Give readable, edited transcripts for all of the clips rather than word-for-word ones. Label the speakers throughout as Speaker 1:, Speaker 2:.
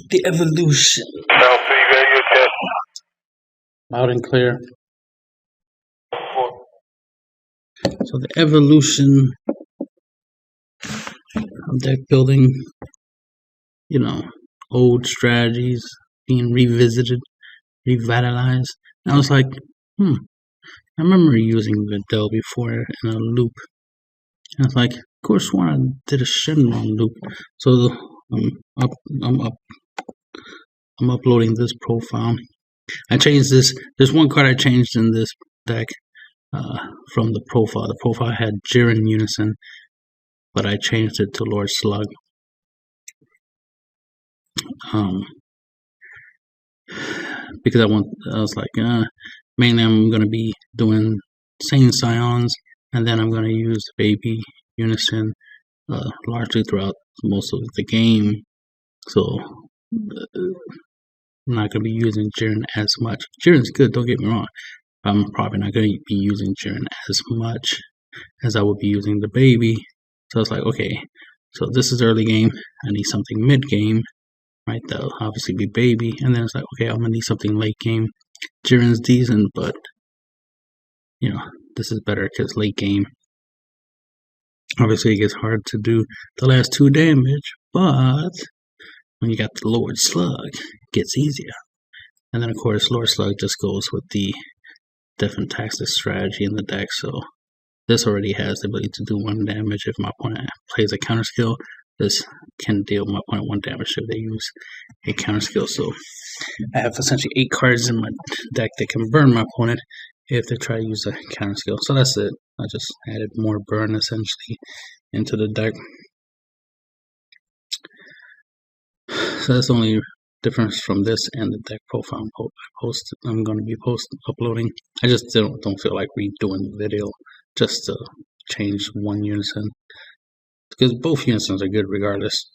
Speaker 1: The evolution. Loud and clear. So the evolution of deck building, old strategies being revisited, revitalized. And I was like, I remember using Videl before in a loop. And I was like, of course, when I did a Shenron loop. So I'm uploading this profile. I changed this. There's one card I changed in this deck from the profile. The profile had Jiren Unison, but I changed it to Lord Slug. Because I was like, mainly I'm going to be doing Sane Scions, and then I'm going to use Baby Unison largely throughout most of the game. So I'm not going to be using Jiren as much. Jiren's good, don't get me wrong. I'm probably not going to be using Jiren as much as I would be using the Baby. So it's like, okay, so this is early game. I need something mid game, right? That'll obviously be Baby. And then it's like, okay, I'm going to need something late game. Jiren's decent, but, this is better because late game. Obviously, it gets hard to do the last 2 damage, but when you got the Lord Slug, it gets easier. And then, of course, Lord Slug just goes with the different tactics strategy in the deck. So this already has the ability to do 1 damage if my opponent plays a counter skill. This can deal my opponent 1 damage if they use a counter skill. So I have essentially 8 cards in my deck that can burn my opponent if they try to use a counter skill. So that's it. I just added more burn essentially into the deck. So that's the only difference from this and the deck profile I'm going to be uploading. I just don't feel like redoing the video just to change 1 unison, because both unisons are good regardless.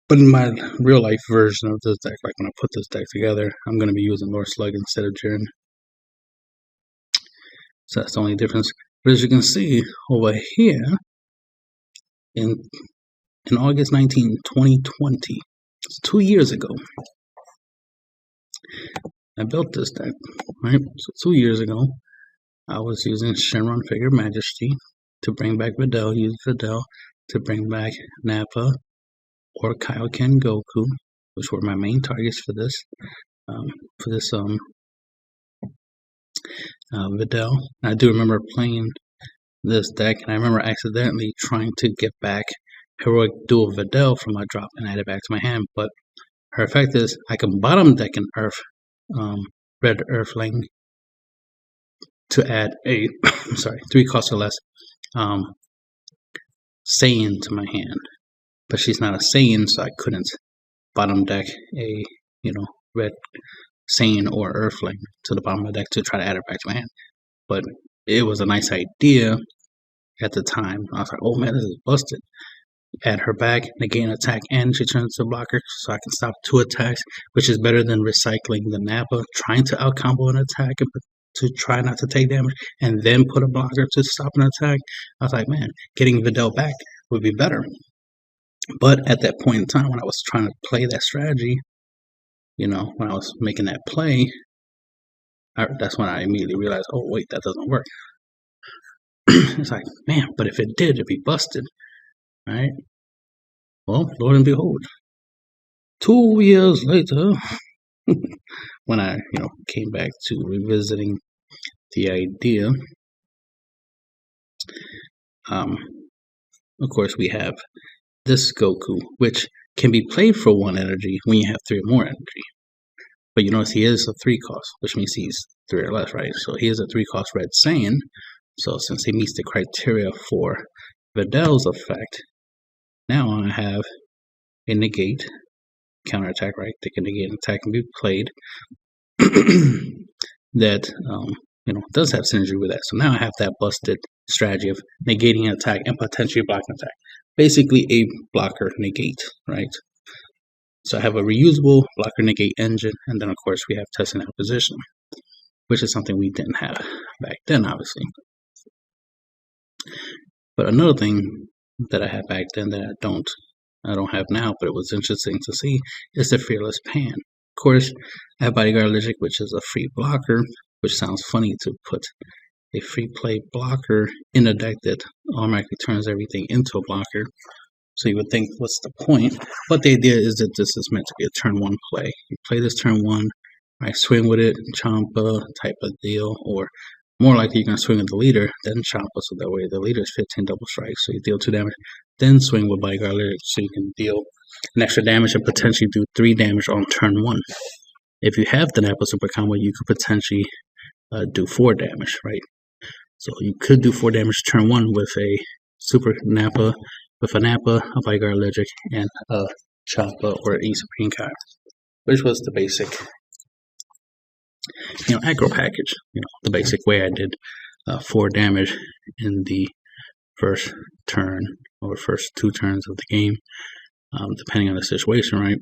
Speaker 1: But in my real life version of this deck, like when I put this deck together, I'm going to be using Lord Slug instead of Jiren. So that's the only difference. But as you can see over here, in August 19, 2020, it's 2 years ago, I built this deck, right? So 2 years ago, I was using Shenron Figure Majesty to bring back Videl, use Videl to bring back Nappa or Kaioken Goku, which were my main targets for this Videl. I do remember playing this deck, and I remember accidentally trying to get back Heroic Dual Videl from my drop and add it back to my hand, but her effect is I can bottom deck an Earth, Red Earthling to add a 3 cost or less Saiyan to my hand. But she's not a Saiyan, so I couldn't bottom deck a, red Saiyan or Earthling to the bottom of my deck to try to add her back to my hand. But it was a nice idea at the time. I was like, oh man, this is busted. Add her back, negate an attack, and she turns into a blocker, so I can stop 2 attacks, which is better than recycling the Nappa, trying to out-combo an attack and to try not to take damage, and then put a blocker to stop an attack. I was like, man, getting Videl back would be better. But at that point in time, when I was trying to play that strategy, when I was making that play, that's when I immediately realized, oh, wait, that doesn't work. It's like, man, but if it did, it'd be busted, right? Well, Lord and behold, 2 years later, when I, came back to revisiting the idea, of course, we have this Goku, which can be played for 1 energy when you have 3 or more energy. But you notice he is a 3 cost, which means he's 3 or less, right? So he is a 3 cost red Saiyan. So since he meets the criteria for Videl's effect, now I have a negate counterattack, right? They can negate an attack and be played that does have synergy with that. So now I have that busted strategy of negating an attack and potentially blocking an attack. Basically a blocker negate, right? So I have a reusable blocker negate engine, and then of course we have testing out position, which is something we didn't have back then, obviously. But another thing that I had back then that I don't I don't have now, but it was interesting to see, is the Fearless Pan. Of course, I have Bodyguard Allergic, which is a free blocker, which sounds funny to put a free play blocker in a deck that automatically turns everything into a blocker. So you would think, what's the point? But the idea is that this is meant to be a turn one play. You play this turn one, right? Swing with it, Champa type of deal, or more likely you're going to swing with the leader, then Champa, so that way the leader is 15 double strikes, so you deal 2 damage, then swing with Bodyguard Allergic, so you can deal an extra damage and potentially do 3 damage on turn 1. If you have the Napa Super Combo, you could potentially do 4 damage, right? So you could do 4 damage turn 1 with a Super Napa, with a Napa, a Bodyguard Allergic, and a Champa or a Supreme Kai, which was the basic aggro package, the basic way I did 4 damage in the first turn or first 2 turns of the game, depending on the situation, right?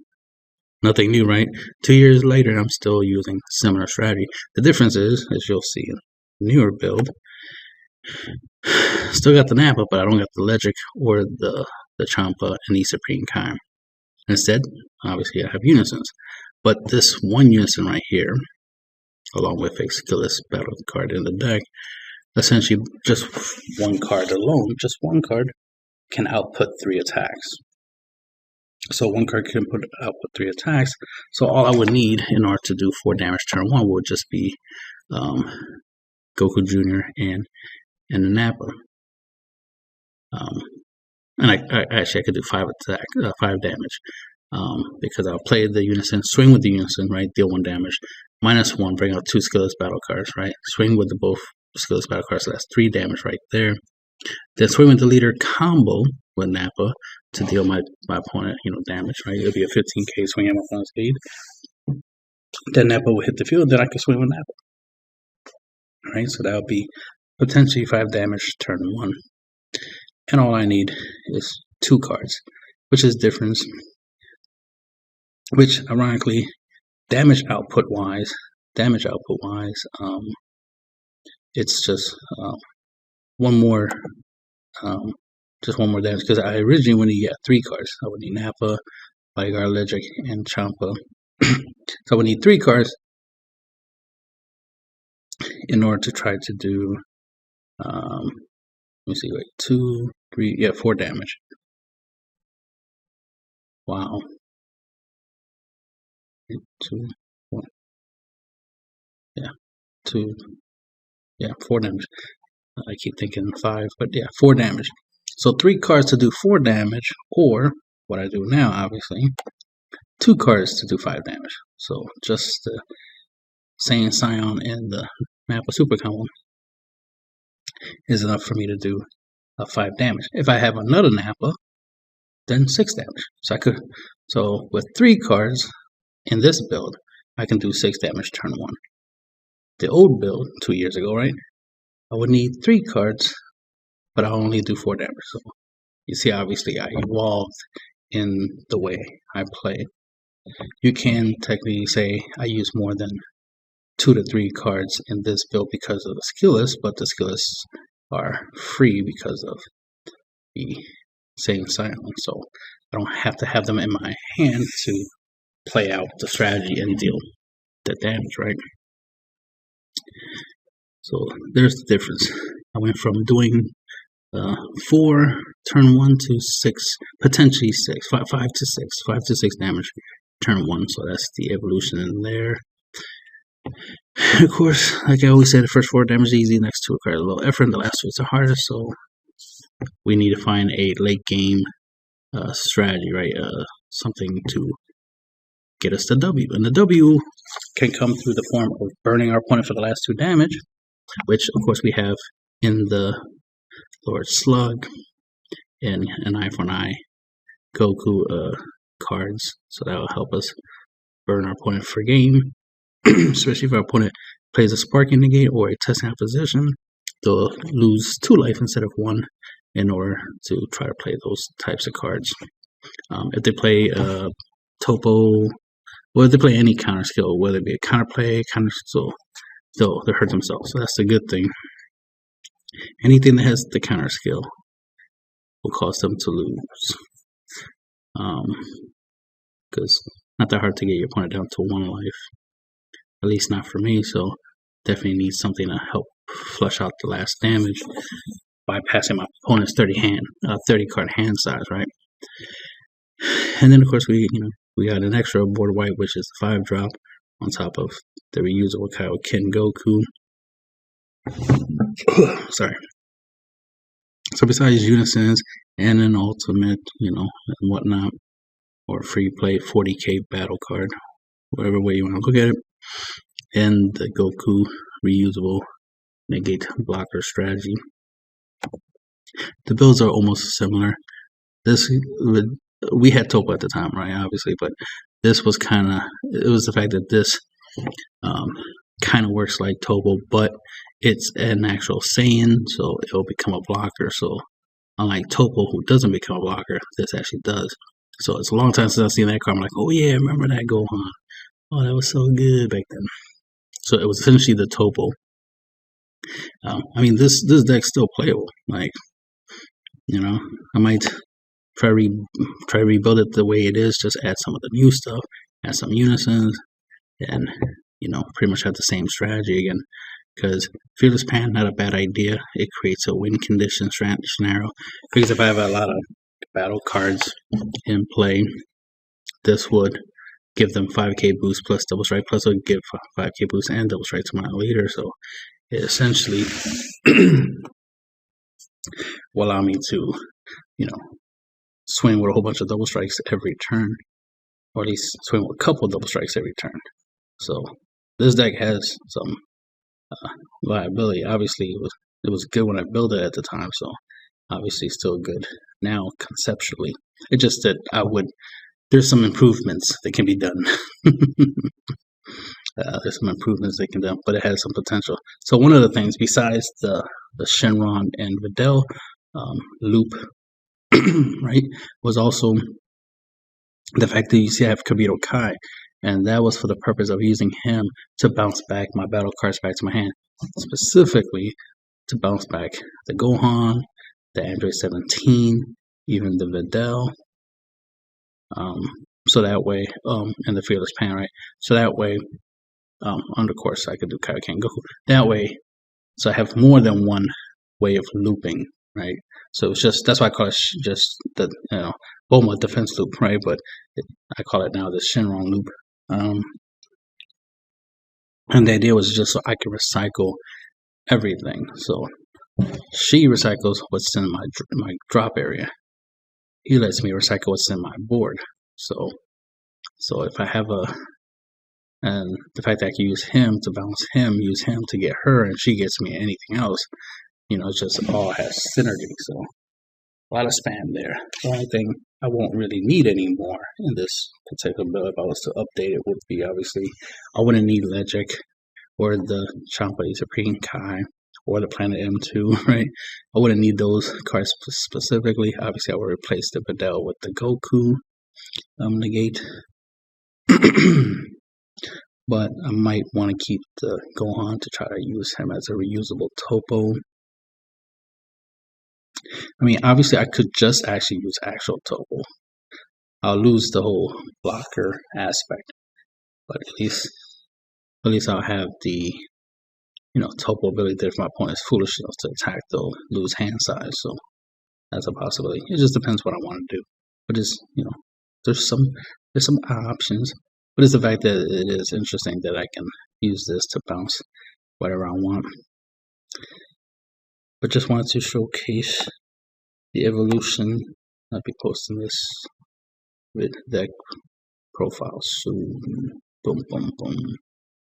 Speaker 1: Nothing new, right? 2 years later, I'm still using similar strategy. The difference is, as you'll see in the newer build, still got the Napa, but I don't got the Allergic or the Champa and the Supreme Kai. Instead, obviously, I have Unisons. But this one Unison right here, along with a skillless battle card in the deck, essentially just one card alone, just one card, can output 3 attacks. So one card can output 3 attacks. So all I would need in order to do 4 damage turn 1 would just be Goku Jr. and the Napa. And I could do 5 damage. Because I'll play the Unison, swing with the Unison, right? Deal 1 damage, -1, bring out 2 skillless battle cards, right? Swing with the both skillless battle cards, so that's 3 damage right there. Then swing with the leader, combo with Napa to deal my opponent, damage, right? It'll be a 15k swing at my opponent's speed. Then Napa will hit the field, then I can swing with Napa. Right? So that'll be potentially 5 damage turn 1. And all I need is 2 cards, which is difference. Which, ironically, damage output wise, it's just one more damage, because I originally would need 3 cards. I would need Napa, Bodyguard Allergic, and Champa. So I would need 3 cards in order to try to do, let me see, 2, 3, 4 damage. Wow. 2, 1. 4 damage. I keep thinking 5, but 4 damage. So 3 cards to do 4 damage, or what I do now, obviously, 2 cards to do 5 damage. So just the Saiyan Scion and the Napa Super Combo is enough for me to do 5 damage. If I have another Napa, then 6 damage. So with 3 cards in this build, I can do 6 damage turn 1. The old build, 2 years ago, right? I would need 3 cards, but I'll only do 4 damage. So you see, obviously, I evolved in the way I play. You can technically say I use more than 2 to 3 cards in this build because of the skillless, but the skillless are free because of the Saiyan Scion. So I don't have to have them in my hand to play out the strategy and deal the damage, right? So there's the difference. I went from doing 4 turn 1 to 6, potentially 6, 5 to 6 damage turn 1. So that's the evolution in there. And of course, like I always say, the first 4 damage is easy, next 2 require a little effort, and the last 2 is the hardest. So we need to find a late game strategy, right? Something to get us the W. And the W can come through the form of burning our opponent for the last 2 damage, which of course we have in the Lord Slug and an Eye for an Eye Goku cards. So that will help us burn our opponent for game, especially if our opponent plays a Sparking Negate or a Testing Opposition. They'll lose 2 life instead of 1 in order to try to play those types of cards. If they play Topo, or if they play any counter skill, whether it be a counterplay, counter skill, they'll hurt themselves. So that's the good thing. Anything that has the counter skill will cause them to lose. because not that hard to get your opponent down to 1 life, at least not for me. So definitely need something to help flush out the last damage by passing my opponent's 30 card hand size, right? And then of course we got an extra board wipe, which is the 5-drop on top of the reusable Kaioken Goku. Sorry. So besides unisons and an ultimate, and whatnot, or free play 40k battle card, whatever way you want to look at it, and the Goku reusable negate blocker strategy. The builds are almost similar. We had Topo at the time, right? Obviously, but this was it was the fact that this kind of works like Topo, but it's an actual Saiyan, so it'll become a blocker. So unlike Topo, who doesn't become a blocker, this actually does. So it's a long time since I've seen that card. I'm like, oh yeah, remember that Gohan? Oh, that was so good back then. So it was essentially the Topo. I mean, this deck's still playable. Like, I might try to rebuild it the way it is. Just add some of the new stuff, add some unisons, and pretty much have the same strategy again. Because Fearless Pan, not a bad idea. It creates a win condition scenario. Because if I have a lot of battle cards in play, this would give them 5k boost plus double strike, plus it would give 5k boost and double strike to my leader. So it essentially will allow me to, swing with a whole bunch of double strikes every turn, or at least swing with a couple double strikes every turn. So this deck has some viability. Obviously, it was good when I built it at the time, so obviously still good now conceptually. It just that there's some improvements that can be done. There's some improvements they can do, but it has some potential. So one of the things besides the Shenron and Videl loop, right, was also the fact that you see I have Kabito Kai, and that was for the purpose of using him to bounce back my battle cards back to my hand, specifically to bounce back the Gohan, the Android 17, even the Videl. So that way, and the Fearless Pan, right? So that way, under course, I could do Kaioken Goku. That way, so I have more than one way of looping, right? So it's just, that's why I call it just the, Bulma defense loop, right? But I call it now the Shenron loop. And the idea was just so I could recycle everything. So she recycles what's in my drop area. He lets me recycle what's in my board. So if I have and the fact that I can use him to bounce him, use him to get her, and she gets me anything else, it just all has synergy. So a lot of spam there. The only thing I won't really need anymore in this particular build, if I was to update it, would be obviously I wouldn't need Legic or the Champati Supreme Kai or the Planet M2, right? I wouldn't need those cards specifically. Obviously, I would replace the Videl with the Goku negate. But I might want to keep the Gohan to try to use him as a reusable Topo. I mean, obviously, I could just actually use actual Topo. I'll lose the whole blocker aspect, but at least I'll have the Topo ability there if my opponent's foolish enough to attack. They'll lose hand size, so that's a possibility. It just depends what I want to do. But it's there's some options. But it's the fact that it is interesting that I can use this to bounce whatever I want. But just wanted to showcase the evolution. I'll be posting this with deck profile soon. Boom, boom, boom.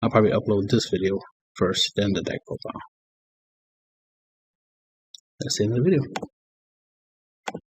Speaker 1: I'll probably upload this video first, then the deck profile. That's the end of the video.